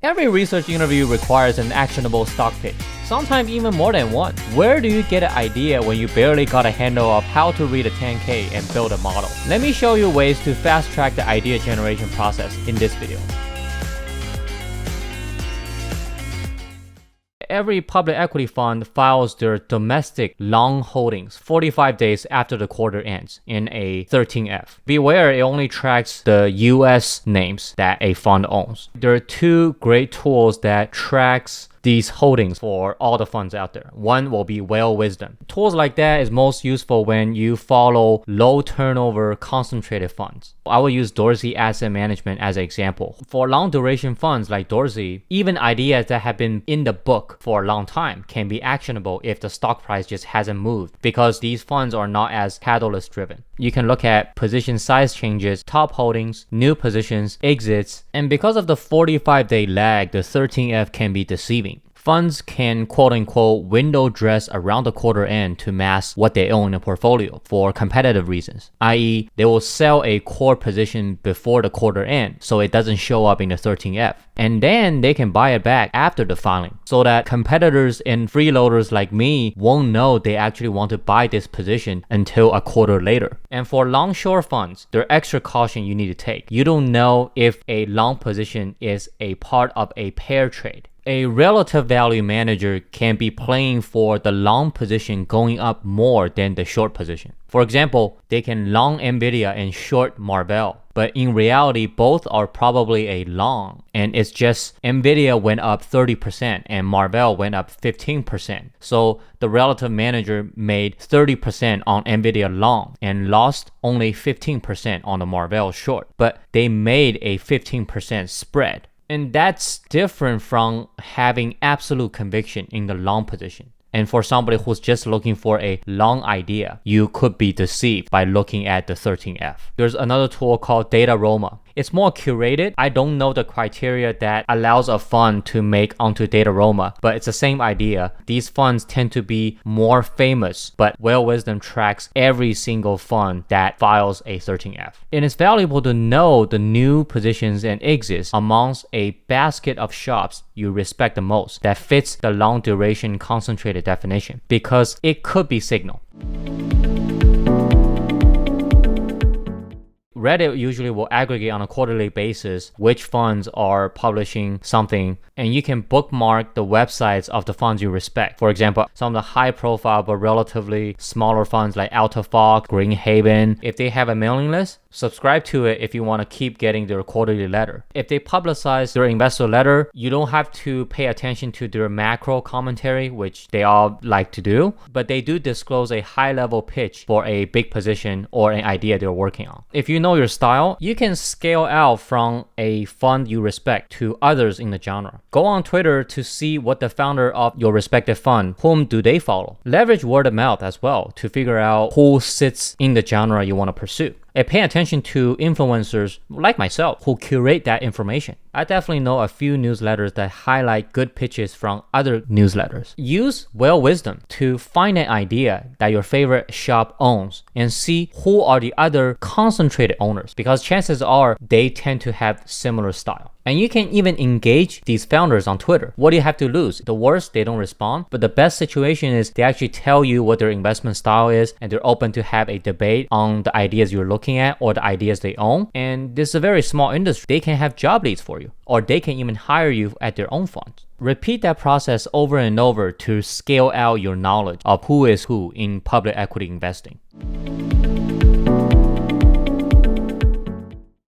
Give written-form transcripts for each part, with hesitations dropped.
Every research interview requires an actionable stock pitch, sometimes even more than one. Where do you get an idea when you barely got a handle of how to read a 10K and build a model? Let me show you ways to fast track the idea generation process in this video. Every public equity fund files their domestic long holdings 45 days after the quarter ends in a 13F. Beware, it only tracks the US names that a fund owns. There are two great tools that tracks these holdings for all the funds out there. One will be Whale Wisdom. Tools like that is most useful when you follow low turnover concentrated funds. I will use Dorsey Asset Management as an example. For long duration funds like Dorsey, even ideas that have been in the book for a long time can be actionable if the stock price just hasn't moved, because these funds are not as catalyst driven. You can look at position size changes, top holdings, new positions, exits, and because of the 45-day lag, the 13F can be deceiving. Funds can quote-unquote window dress around the quarter end to mask what they own in a portfolio for competitive reasons, i.e. they will sell a core position before the quarter end so it doesn't show up in the 13F. And then they can buy it back after the filing so that competitors and freeloaders like me won't know they actually want to buy this position until a quarter later. And for long short funds, there are extra caution you need to take. You don't know if a long position is a part of a pair trade. A relative value manager can be playing for the long position going up more than the short position. For example, they can long Nvidia and short Marvell, but in reality, both are probably a long, and it's just Nvidia went up 30% and Marvell went up 15%. So the relative manager made 30% on Nvidia long and lost only 15% on the Marvell short, but they made a 15% spread. And that's different from having absolute conviction in the long position. And for somebody who's just looking for a long idea, you could be deceived by looking at the 13F. There's another tool called Dataroma. It's more curated. I don't know the criteria that allows a fund to make onto Dataroma, but it's the same idea. These funds tend to be more famous, but Whale Wisdom tracks every single fund that files a 13F. And it's valuable to know the new positions and exits amongst a basket of shops you respect the most that fits the long duration concentrated definition, because it could be signal. Reddit usually will aggregate on a quarterly basis which funds are publishing something, and you can bookmark the websites of the funds you respect. For example, some of the high profile but relatively smaller funds like AltaFox, Green Haven, if they have a mailing list, subscribe to it if you want to keep getting their quarterly letter. If they publicize their investor letter, you don't have to pay attention to their macro commentary, which they all like to do, but they do disclose a high-level pitch for a big position or an idea they're working on. If you know your style, you can scale out from a fund you respect to others in the genre. Go on Twitter to see what the founder of your respective fund, whom do they follow. Leverage word of mouth as well to figure out who sits in the genre you want to pursue. And pay attention to influencers like myself who curate that information. I definitely know a few newsletters that highlight good pitches from other newsletters. Use Whale Wisdom to find an idea that your favorite shop owns and see who are the other concentrated owners, because chances are they tend to have similar style. And you can even engage these founders on Twitter. What do you have to lose? The worst, they don't respond. But the best situation is they actually tell you what their investment style is, and they're open to have a debate on the ideas you're looking at or the ideas they own. And this is a very small industry. They can have job leads for you, or they can even hire you at their own funds. Repeat that process over and over to scale out your knowledge of who is who in public equity investing.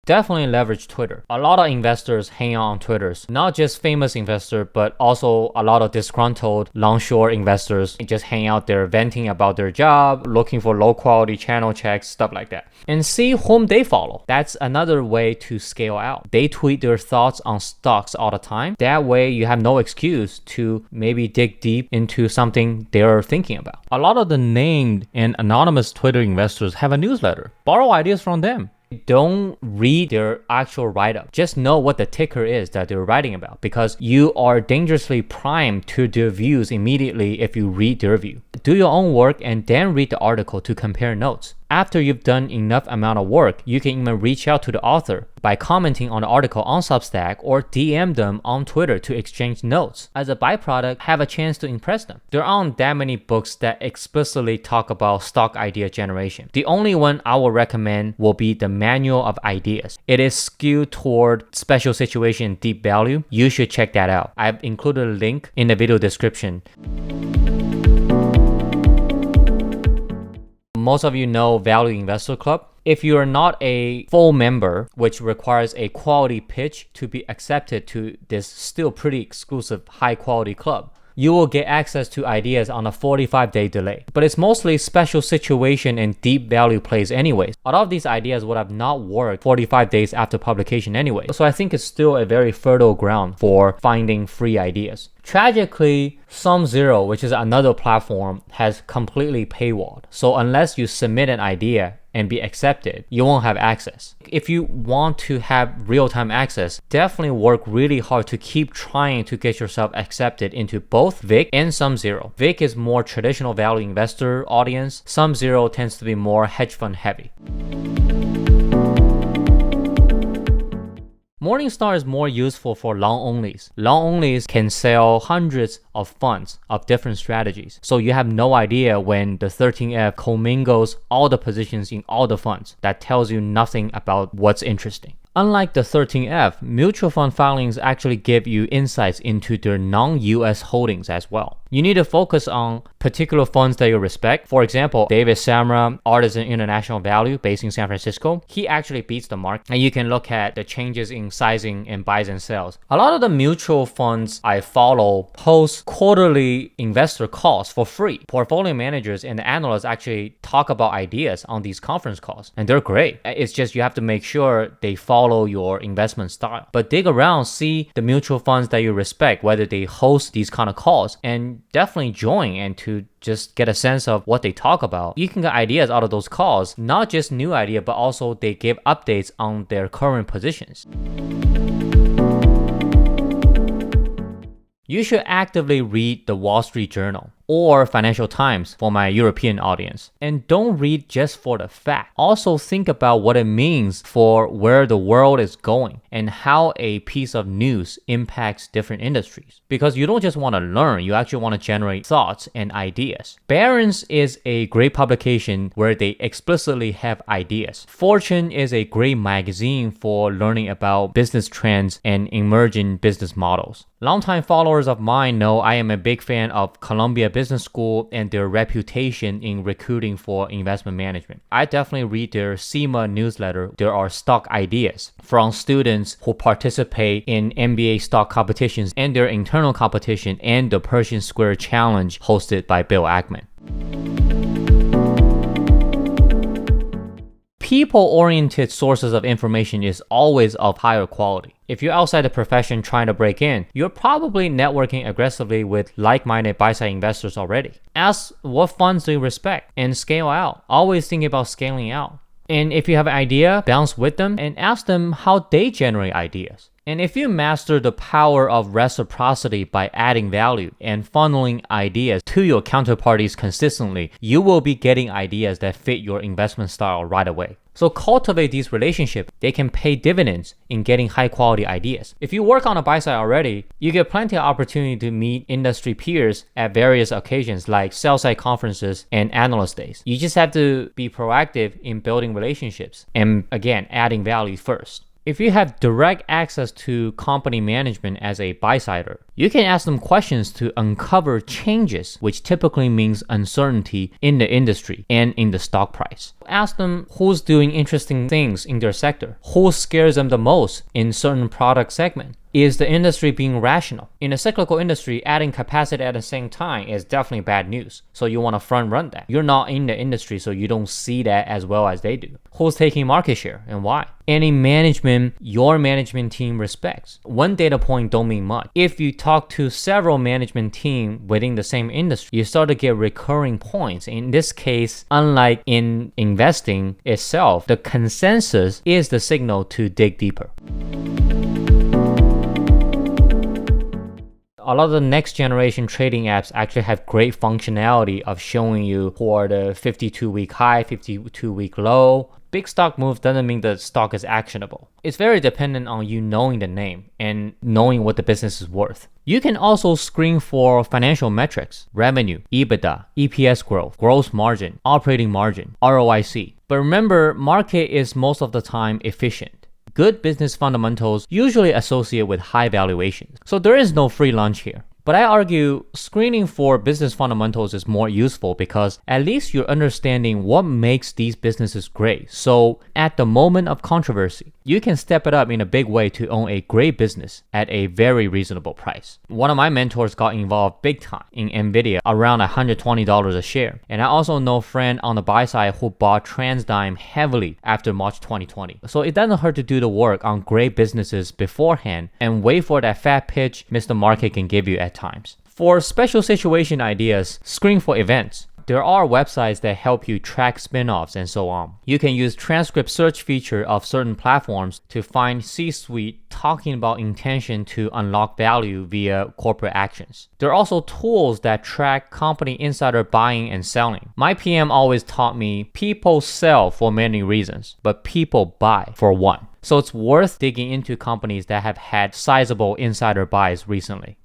Definitely leverage Twitter. A lot of investors hang out on Twitter. Not just famous investors, but also a lot of disgruntled long-short investors just hang out there venting about their job, looking for low-quality channel checks, stuff like that. And see whom they follow. That's another way to scale out. They tweet their thoughts on stocks all the time. That way you have no excuse to maybe dig deep into something they're thinking about. A lot of the named and anonymous Twitter investors have a newsletter. Borrow ideas from them. Don't read their actual write-up. Just know what the ticker is that they're writing about, because you are dangerously primed to their views immediately if you read their view. Do your own work and then read the article to compare notes. After you've done enough amount of work, you can even reach out to the author by commenting on the article on Substack or DM them on Twitter to exchange notes. As a byproduct, have a chance to impress them. There aren't that many books that explicitly talk about stock idea generation. The only one I will recommend will be The Manual of Ideas. It is skewed toward special situation and deep value. You should check that out. I've included a link in the video description. Most of you know Value Investor Club. If you are not a full member, which requires a quality pitch to be accepted to this still pretty exclusive high quality club, you will get access to ideas on a 45-day delay. But it's mostly special situation and deep value plays anyways. A lot of these ideas would have not worked 45 days after publication anyway. So I think it's still a very fertile ground for finding free ideas. Tragically, SumZero, which is another platform, has completely paywalled. So unless you submit an idea and be accepted, you won't have access. If you want to have real-time access, definitely work really hard to keep trying to get yourself accepted into both VIC and SumZero. VIC is more traditional value investor audience. SumZero tends to be more hedge fund heavy. Morningstar is more useful for long onlys. Long onlys can sell hundreds of funds of different strategies. So you have no idea when the 13F commingles all the positions in all the funds. That tells you nothing about what's interesting. Unlike the 13F, mutual fund filings actually give you insights into their non-US holdings as well. You need to focus on particular funds that you respect. For example, David Samra, Artisan International Value based in San Francisco, he actually beats the market. And you can look at the changes in sizing and buys and sells. A lot of the mutual funds I follow post quarterly investor calls for free. Portfolio managers and the analysts actually talk about ideas on these conference calls, and they're great. It's just you have to make sure they follow your investment style. But dig around, see the mutual funds that you respect, whether they host these kind of calls, and definitely join and to just get a sense of what they talk about. You can get ideas out of those calls, not just new idea, but also they give updates on their current positions. You should actively read the Wall Street Journal or Financial Times for my European audience. And don't read just for the fact. Also think about what it means for where the world is going and how a piece of news impacts different industries. Because you don't just want to learn, you actually want to generate thoughts and ideas. Barron's is a great publication where they explicitly have ideas. Fortune is a great magazine for learning about business trends and emerging business models. Longtime followers of mine know I am a big fan of Columbia Business School and their reputation in recruiting for investment management. I definitely read their SEMA newsletter. There are stock ideas from students who participate in MBA stock competitions and their internal competition and the Pershing Square Challenge hosted by Bill Ackman. People-oriented sources of information is always of higher quality. If you're outside the profession trying to break in, you're probably networking aggressively with like-minded buy-side investors already. Ask what funds do you respect and scale out. Always think about scaling out. And if you have an idea, bounce with them and ask them how they generate ideas. And if you master the power of reciprocity by adding value and funneling ideas to your counterparties consistently, you will be getting ideas that fit your investment style right away. So cultivate these relationships. They can pay dividends in getting high quality ideas. If you work on a buy side already, you get plenty of opportunity to meet industry peers at various occasions like sell side conferences and analyst days. You just have to be proactive in building relationships and again, adding value first. If you have direct access to company management as a buy-sider, you can ask them questions to uncover changes, which typically means uncertainty in the industry and in the stock price. Ask them who's doing interesting things in their sector, who scares them the most in certain product segment. Is the industry being rational? In a cyclical industry, adding capacity at the same time is definitely bad news. So you want to front run that. You're not in the industry, so you don't see that as well as they do. Who's taking market share and why? Any management your management team respects. One data point don't mean much. If you talk to several management team within the same industry, you start to get recurring points. In this case, unlike in investing itself, the consensus is the signal to dig deeper. A lot of the next generation trading apps actually have great functionality of showing you for the 52-week high, 52-week low. Big stock moves doesn't mean the stock is actionable. It's very dependent on you knowing the name and knowing what the business is worth. You can also screen for financial metrics, revenue, EBITDA, EPS growth, gross margin, operating margin, ROIC. But remember, market is most of the time efficient. Good business fundamentals usually associate with high valuations. So there is no free lunch here. But I argue screening for business fundamentals is more useful because at least you're understanding what makes these businesses great. So at the moment of controversy, you can step it up in a big way to own a great business at a very reasonable price. One of my mentors got involved big time in Nvidia, around $120 a share. And I also know a friend on the buy side who bought TransDigm heavily after March 2020. So it doesn't hurt to do the work on great businesses beforehand and wait for that fat pitch Mr. Market can give you at times. For special situation ideas, screen for events. There are websites that help you track spin-offs and so on. You can use transcript search feature of certain platforms to find C-suite talking about intention to unlock value via corporate actions. There are also tools that track company insider buying and selling. My PM always taught me people sell for many reasons, but people buy for one. So it's worth digging into companies that have had sizable insider buys recently.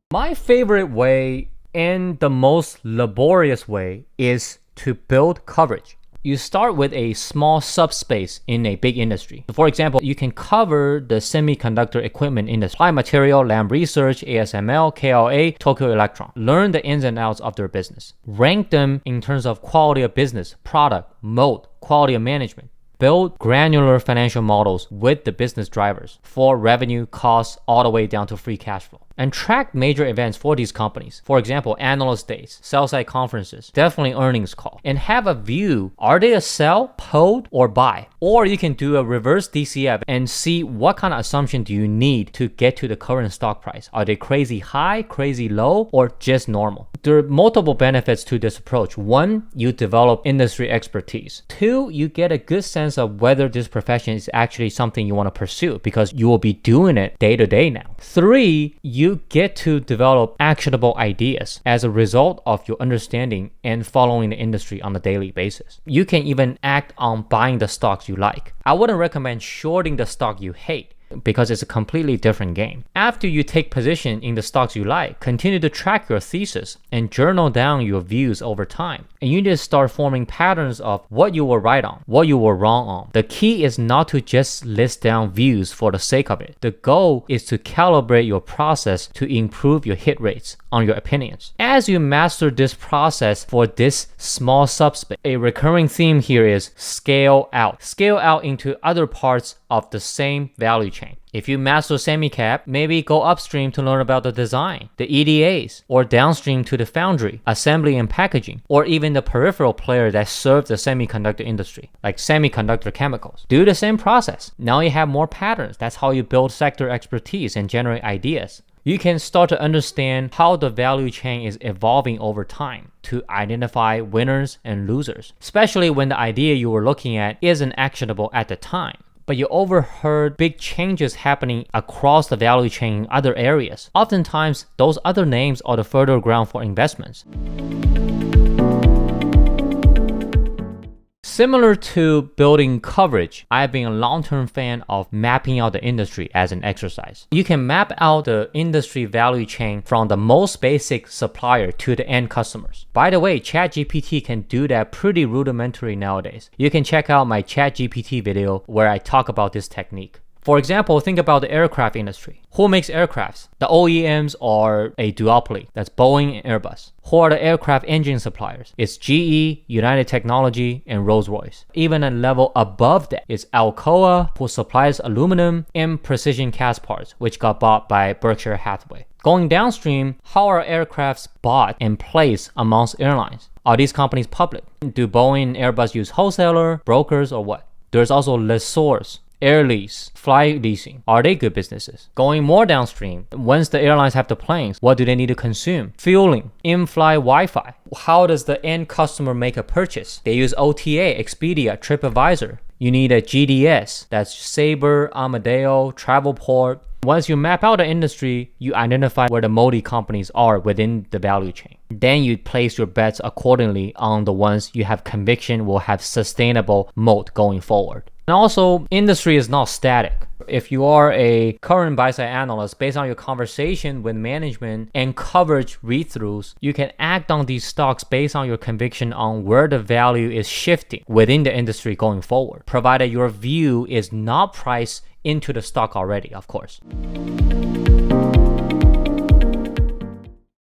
My favorite way and the most laborious way is to build coverage. You start with a small subspace in a big industry. For example, you can cover the semiconductor equipment industry, Applied Material, Lam Research, ASML, KLA, Tokyo Electron. Learn the ins and outs of their business. Rank them in terms of quality of business, product, moat, quality of management. Build granular financial models with the business drivers for revenue, costs, all the way down to free cash flow. And track major events for these companies. For example, analyst days, sell-side conferences, definitely earnings call. And have a view, are they a sell, hold, or buy? Or you can do a reverse DCF and see what kind of assumption do you need to get to the current stock price. Are they crazy high, crazy low, or just normal? There are multiple benefits to this approach. One, you develop industry expertise. Two, you get a good sense of whether this profession is actually something you want to pursue because you will be doing it day to day now. Three, you get to develop actionable ideas as a result of your understanding and following the industry on a daily basis. You can even act on buying the stocks you like. I wouldn't recommend shorting the stock you hate, because it's a completely different game. After you take position in the stocks you like, continue to track your thesis and journal down your views over time. And you need to start forming patterns of what you were right on, what you were wrong on. The key is not to just list down views for the sake of it. The goal is to calibrate your process to improve your hit rates on your opinions. As you master this process for this small subspace, a recurring theme here is scale out. Scale out into other parts of the same value chain. If you master semi-cap, maybe go upstream to learn about the design, the EDAs, or downstream to the foundry, assembly and packaging, or even the peripheral player that serves the semiconductor industry, like semiconductor chemicals. Do the same process. Now you have more patterns. That's how you build sector expertise and generate ideas. You can start to understand how the value chain is evolving over time to identify winners and losers, especially when the idea you were looking at isn't actionable at the time, but you overheard big changes happening across the value chain in other areas. Oftentimes, those other names are the fertile ground for investments. Similar to building coverage, I've been a long-term fan of mapping out the industry as an exercise. You can map out the industry value chain from the most basic supplier to the end customers. By the way, ChatGPT can do that pretty rudimentary nowadays. You can check out my ChatGPT video where I talk about this technique. For example, think about the aircraft industry. Who makes aircrafts? The OEMs are a duopoly. That's Boeing and Airbus. Who are the aircraft engine suppliers? It's GE, United Technology, and Rolls-Royce. Even a level above that is Alcoa, who supplies aluminum and precision cast parts, which got bought by Berkshire Hathaway. Going downstream, how are aircrafts bought and placed amongst airlines? Are these companies public? Do Boeing and Airbus use wholesaler, brokers, or what? There's also lessors. Air lease, fly leasing, are they good businesses? Going more downstream, once the airlines have the planes, what do they need to consume? Fueling, in-flight Wi-Fi. How does the end customer make a purchase? They use OTA, Expedia, TripAdvisor. You need a GDS, that's Sabre, Amadeo, Travelport. Once you map out the industry, you identify where the multi companies are within the value chain. Then you place your bets accordingly on the ones you have conviction will have sustainable moat going forward. And also, industry is not static. If you are a current buy-side analyst, based on your conversation with management and coverage read-throughs, you can act on these stocks based on your conviction on where the value is shifting within the industry going forward, provided your view is not priced into the stock already, of course.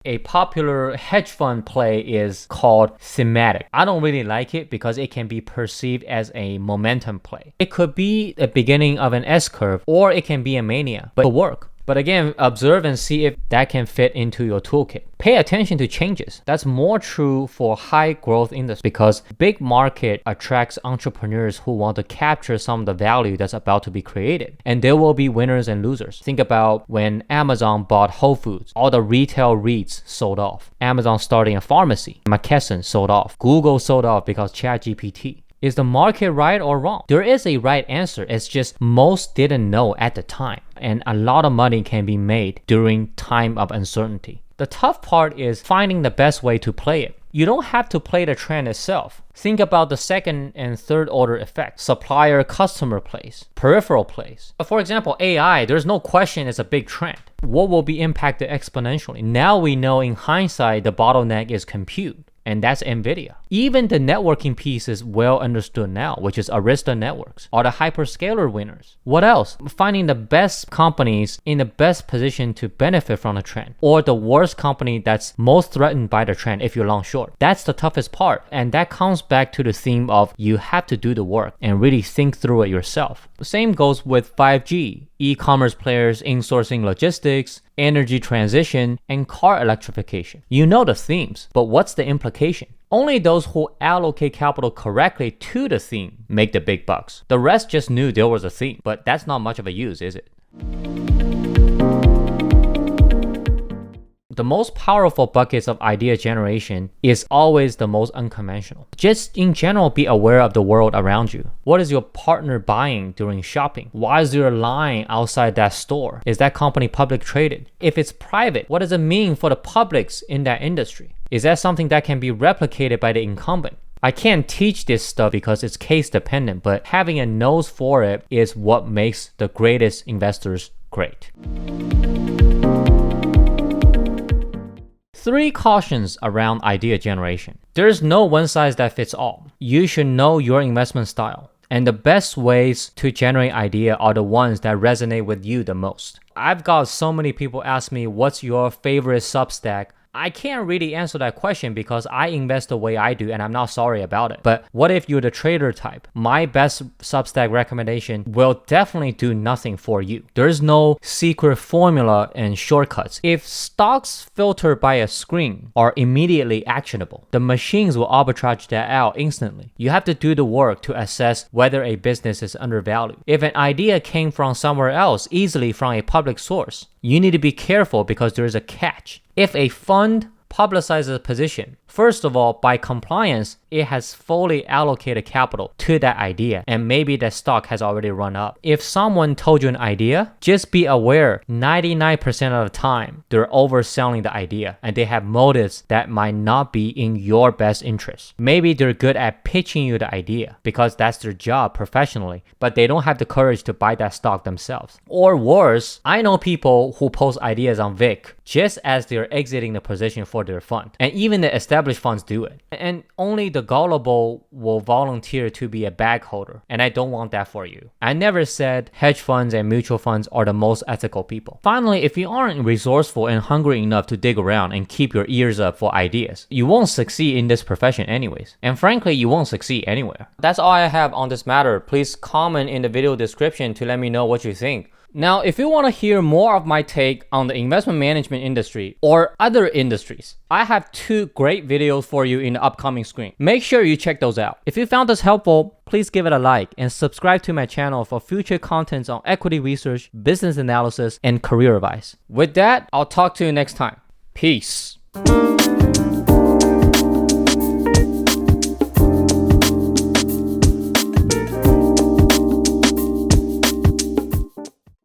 A popular hedge fund play is called thematic. I don't really like it because it can be perceived as a momentum play. It could be the beginning of an S-curve, or it can be a mania, but it'll work. But again, observe and see if that can fit into your toolkit. Pay attention to changes. That's more true for high growth industries because big market attracts entrepreneurs who want to capture some of the value that's about to be created. And there will be winners and losers. Think about when Amazon bought Whole Foods. All the retail REITs sold off. Amazon starting a pharmacy. McKesson sold off. Google sold off because ChatGPT. Is the market right or wrong? There is a right answer. It's just most didn't know at the time. And a lot of money can be made during time of uncertainty. The tough part is finding the best way to play it. You don't have to play the trend itself. Think about the second and third order effects, supplier customer plays, peripheral plays. For example, AI, there's no question it's a big trend. What will be impacted exponentially? Now we know in hindsight the bottleneck is compute. And that's NVIDIA. Even the networking piece is well understood now, which is Arista Networks, or the hyperscaler winners. What else? Finding the best companies in the best position to benefit from the trend, or the worst company that's most threatened by the trend if you're long short. That's the toughest part. And that comes back to the theme of you have to do the work and really think through it yourself. The same goes with 5G, e-commerce players insourcing logistics, energy transition, and car electrification. You know the themes, but what's the implication? Only those who allocate capital correctly to the theme make the big bucks. The rest just knew there was a theme, but that's not much of a use, is it? The most powerful buckets of idea generation is always the most unconventional. Just in general, be aware of the world around you. What is your partner buying during shopping? Why is there a line outside that store? Is that company public traded? If it's private, what does it mean for the publics in that industry? Is that something that can be replicated by the incumbent? I can't teach this stuff because it's case dependent, but having a nose for it is what makes the greatest investors great. 3 cautions around idea generation. There's no one size that fits all. You should know your investment style. And the best ways to generate idea are the ones that resonate with you the most. I've got so many people ask me, what's your favorite Substack? I can't really answer that question because I invest the way I do and I'm not sorry about it. But what if you're the trader type? My best Substack recommendation will definitely do nothing for you. There's no secret formula and shortcuts. If stocks filtered by a screen are immediately actionable, the machines will arbitrage that out instantly. You have to do the work to assess whether a business is undervalued. If an idea came from somewhere else, easily from a public source, you need to be careful because there is a catch. If a fund publicizes a position, first of all, by compliance, it has fully allocated capital to that idea, and maybe that stock has already run up. If someone told you an idea, just be aware 99% of the time they're overselling the idea and they have motives that might not be in your best interest. Maybe they're good at pitching you the idea because that's their job professionally, but they don't have the courage to buy that stock themselves. Or worse, I know people who post ideas on VIC just as they're exiting the position for their fund. And even the established funds do it. And only the gullible will volunteer to be a bag holder. And I don't want that for you. I never said hedge funds and mutual funds are the most ethical people. Finally, if you aren't resourceful and hungry enough to dig around and keep your ears up for ideas, you won't succeed in this profession anyways. And frankly, you won't succeed anywhere. That's all I have on this matter. Please comment in the video description to let me know what you think. Now, if you want to hear more of my take on the investment management industry or other industries, I have 2 great videos for you in the upcoming screen. Make sure you check those out. If you found this helpful, please give it a like and subscribe to my channel for future contents on equity research, business analysis, and career advice. With that, I'll talk to you next time. Peace.